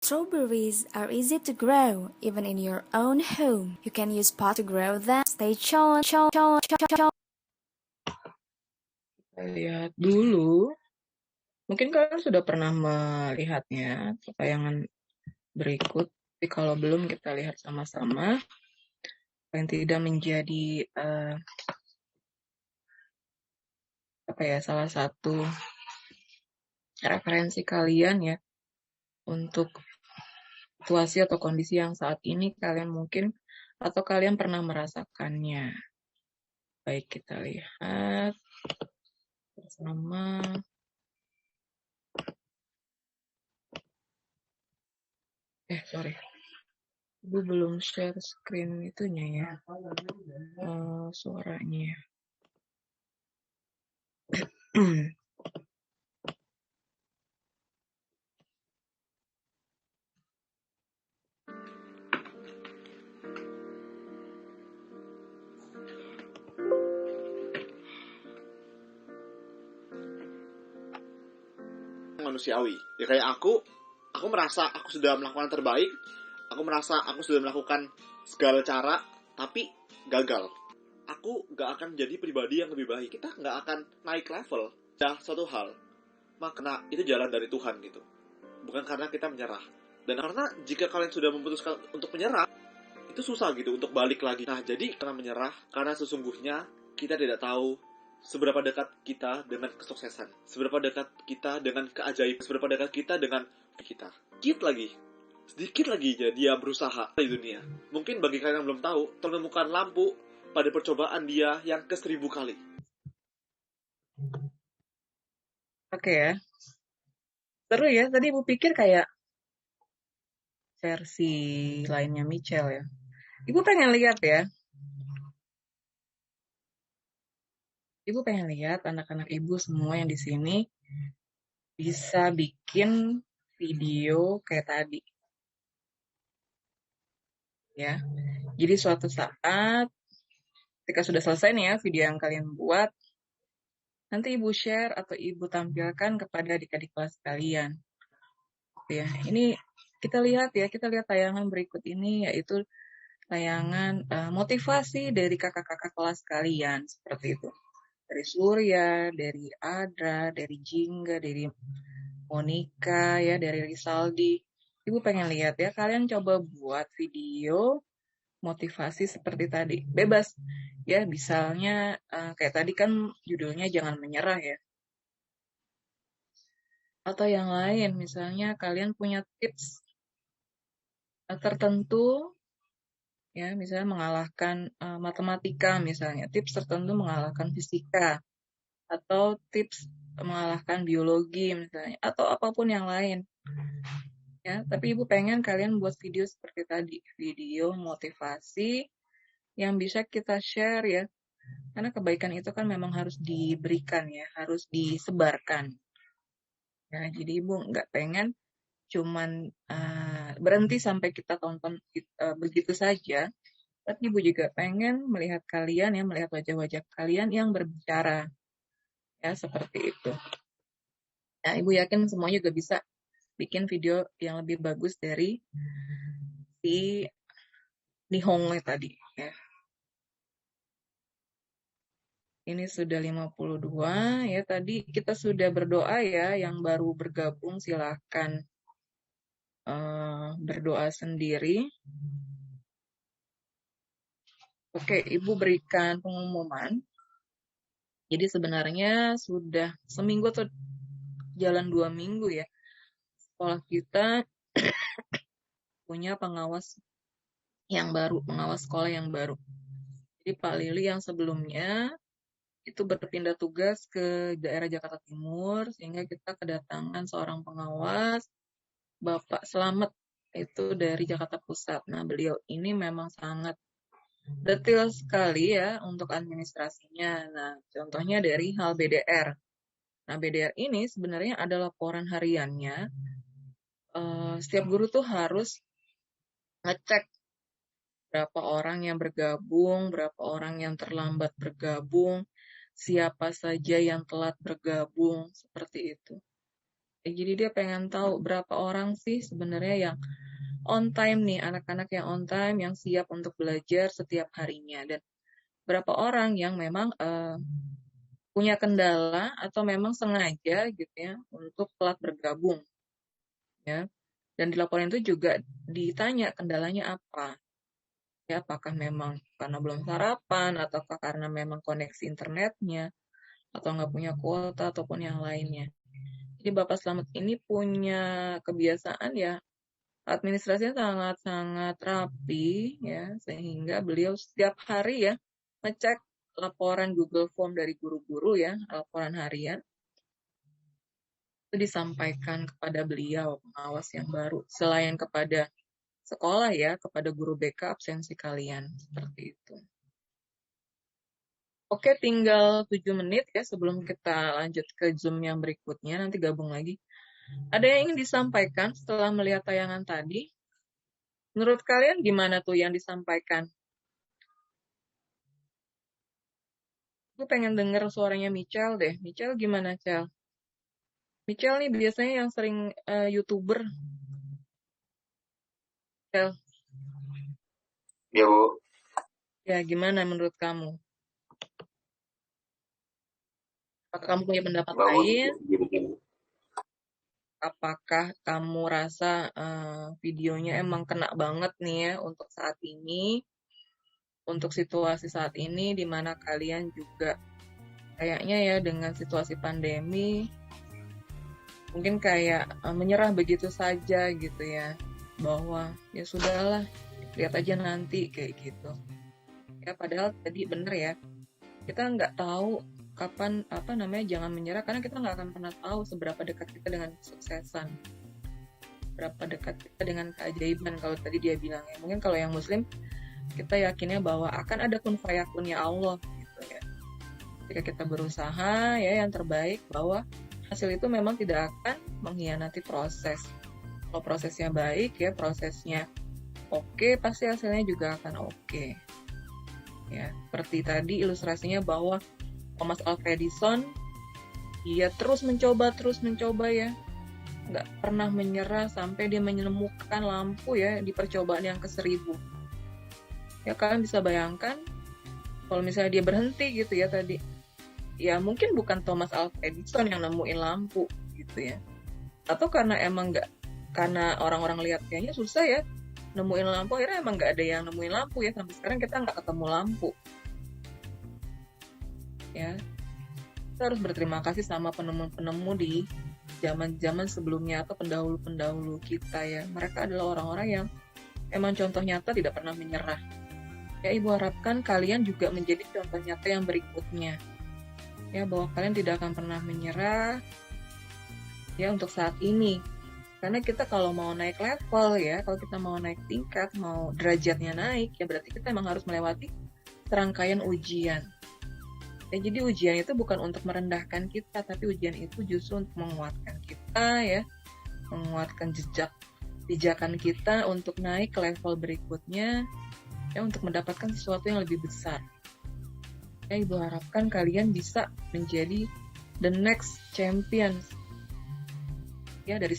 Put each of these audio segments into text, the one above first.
Strawberries are easy to grow, even in your own home. You can use pot to grow them. Stay tuned. Lihat dulu. Mungkin kalian sudah pernah melihatnya tayangan berikut. Tapi kalau belum, kita lihat sama-sama. Paling tidak menjadi salah satu referensi kalian ya untuk situasi atau kondisi yang saat ini kalian mungkin atau kalian pernah merasakannya. Baik, kita lihat bersama. Sorry. Ibu belum share screen itunya ya. Suaranya. Manusiawi ya, kayak aku merasa aku sudah melakukan yang terbaik, aku merasa aku sudah melakukan segala cara tapi gagal. Aku gak akan jadi pribadi yang lebih baik, kita gak akan naik level ya suatu hal, makna itu jalan dari Tuhan gitu, bukan karena kita menyerah. Dan karena jika kalian sudah memutuskan untuk menyerah, itu susah gitu untuk balik lagi. Nah, jadi karena menyerah, karena sesungguhnya kita tidak tahu seberapa dekat kita dengan kesuksesan, seberapa dekat kita dengan keajaiban, seberapa dekat kita dengan kita. Sedikit lagi dia berusaha di dunia. Mungkin bagi kalian yang belum tahu, menemukan lampu pada percobaan dia yang ke 1000 kali. Oke ya. Seru ya, tadi Ibu pikir kayak versi lainnya Michelle ya. Ibu pengen lihat ya. Ibu pengen lihat anak-anak Ibu semua yang di sini bisa bikin video kayak tadi. Ya. Jadi suatu saat ketika sudah selesai nih ya video yang kalian buat, nanti Ibu share atau Ibu tampilkan kepada adik-adik kelas kalian. Ya, ini kita lihat tayangan berikut ini, yaitu tayangan motivasi dari kakak-kakak kelas kalian seperti itu. Dari Surya, dari Adra, dari Jingga, dari Monica ya, dari Risaldi. Ibu pengen lihat ya, kalian coba buat video motivasi seperti tadi. Bebas ya, misalnya kayak tadi kan judulnya jangan menyerah ya. Atau yang lain, misalnya kalian punya tips tertentu ya, misalnya mengalahkan matematika, misalnya tips tertentu mengalahkan fisika, atau tips mengalahkan biologi misalnya, atau apapun yang lain ya. Tapi Ibu pengen kalian buat video seperti tadi, video motivasi yang bisa kita share ya, karena kebaikan itu kan memang harus diberikan ya, harus disebarkan ya. Jadi Ibu nggak pengen cuman berhenti sampai kita tonton begitu saja, tapi Ibu juga pengen melihat kalian ya, melihat wajah-wajah kalian yang berbicara ya, seperti itu. Nah, Ibu yakin semuanya juga bisa bikin video yang lebih bagus dari si Nihongo tadi ya. Ini sudah 52 ya, tadi kita sudah berdoa ya, yang baru bergabung silahkan berdoa sendiri. Oke, Ibu berikan pengumuman. Jadi sebenarnya sudah seminggu atau jalan 2 minggu ya, sekolah kita punya pengawas yang baru, pengawas sekolah yang baru. Jadi Pak Lili yang sebelumnya itu berpindah tugas ke daerah Jakarta Timur, sehingga kita kedatangan seorang pengawas, Bapak Slamet, itu dari Jakarta Pusat. Nah, beliau ini memang sangat detail sekali ya untuk administrasinya. Nah, contohnya dari hal BDR. Nah, BDR ini sebenarnya ada laporan hariannya. Setiap guru tuh harus ngecek berapa orang yang bergabung, berapa orang yang terlambat bergabung, siapa saja yang telat bergabung, seperti itu. Jadi dia pengen tahu berapa orang sih sebenarnya yang on time nih, anak-anak yang on time, yang siap untuk belajar setiap harinya. Dan berapa orang yang memang punya kendala atau memang sengaja gitu ya untuk telat bergabung ya. Dan di laporan itu juga ditanya kendalanya apa. Ya, apakah memang karena belum sarapan, ataukah karena memang koneksi internetnya, atau nggak punya kuota, ataupun yang lainnya. Jadi Bapak Slamet ini punya kebiasaan ya, administrasinya sangat-sangat rapi ya, sehingga beliau setiap hari ya ngecek laporan Google Form dari guru-guru ya, laporan harian, itu disampaikan kepada beliau, pengawas yang baru, selain kepada sekolah ya, kepada guru BK absensi kalian, seperti itu. Oke, tinggal 7 menit ya sebelum kita lanjut ke Zoom yang berikutnya, nanti gabung lagi. Ada yang ingin disampaikan setelah melihat tayangan tadi? Menurut kalian gimana tuh yang disampaikan? Aku pengen denger suaranya Michelle deh. Michelle gimana, Cel? Michelle nih biasanya yang sering YouTuber. Cel, Ya, Bu. ya gimana menurut kamu? Apakah kamu punya pendapat Bagus. lain? Gini-gini. Apakah kamu rasa videonya emang kena banget nih ya untuk saat ini? Untuk situasi saat ini di mana kalian juga kayaknya ya dengan situasi pandemi mungkin kayak menyerah begitu saja gitu ya, bahwa ya sudahlah, lihat aja nanti kayak gitu ya. Padahal tadi bener ya, kita nggak tahu kapan jangan menyerah, karena kita nggak akan pernah tahu seberapa dekat kita dengan kesuksesan, berapa dekat kita dengan keajaiban. Kalau tadi dia bilang ya, mungkin kalau yang muslim kita yakinnya bahwa akan ada kun fayakunnya Allah gitu ya. Ketika kita berusaha ya yang terbaik, bahwa hasil itu memang tidak akan mengkhianati proses. Kalau prosesnya baik ya, prosesnya oke, pasti hasilnya juga akan oke. Ya, seperti tadi ilustrasinya bahwa Thomas Alva Edison dia terus mencoba ya, nggak pernah menyerah sampai dia menemukan lampu ya di percobaan yang ke-1000. Ya kalian bisa bayangkan kalau misalnya dia berhenti gitu ya tadi, ya mungkin bukan Thomas Alva Edison yang nemuin lampu gitu ya, atau karena emang nggak, karena orang-orang lihat kayaknya susah ya nemuin lampu, akhirnya emang nggak ada yang nemuin lampu ya, sampai sekarang kita nggak ketemu lampu ya. Kita harus berterima kasih sama penemu-penemu di zaman-zaman sebelumnya atau pendahulu-pendahulu kita ya. Mereka adalah orang-orang yang emang contoh nyata tidak pernah menyerah ya. Ibu harapkan kalian juga menjadi contoh nyata yang berikutnya ya, bahwa kalian tidak akan pernah menyerah ya untuk saat ini. Karena kita kalau mau naik level ya, kalau kita mau naik tingkat, mau derajatnya naik, ya berarti kita emang harus melewati serangkaian ujian. Ya, jadi ujian itu bukan untuk merendahkan kita, tapi ujian itu justru untuk menguatkan kita ya, menguatkan pijakan kita untuk naik ke level berikutnya ya, untuk mendapatkan sesuatu yang lebih besar. Ya, Ibu harapkan kalian bisa menjadi the next champion ya. Dari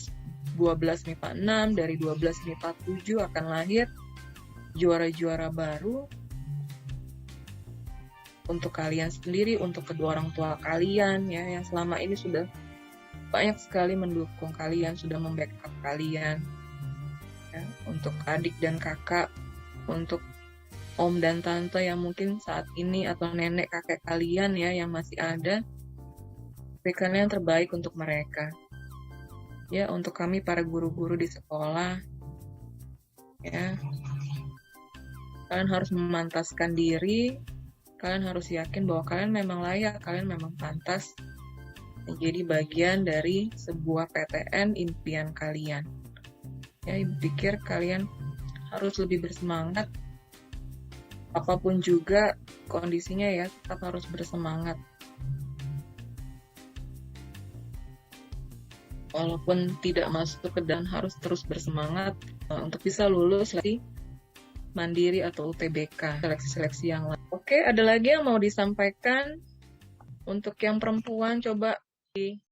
12 MIPA 6, dari 12 MIPA 7 akan lahir juara-juara baru untuk kalian sendiri, untuk kedua orang tua kalian ya, yang selama ini sudah banyak sekali mendukung kalian, sudah membackup kalian ya, untuk adik dan kakak, untuk om dan tante yang mungkin saat ini, atau nenek kakek kalian ya yang masih ada. Berikan yang terbaik untuk mereka ya. Untuk kami para guru-guru di sekolah ya, kalian harus memantaskan diri, kalian harus yakin bahwa kalian memang layak, kalian memang pantas menjadi bagian dari sebuah PTN impian kalian ya. Ibu pikir kalian harus lebih bersemangat, apapun juga kondisinya ya, tetap harus bersemangat. Walaupun tidak masuk ke dan harus terus bersemangat untuk bisa lulus seleksi mandiri atau UTBK, seleksi-seleksi yang lain. Oke, ada lagi yang mau disampaikan? Untuk yang perempuan coba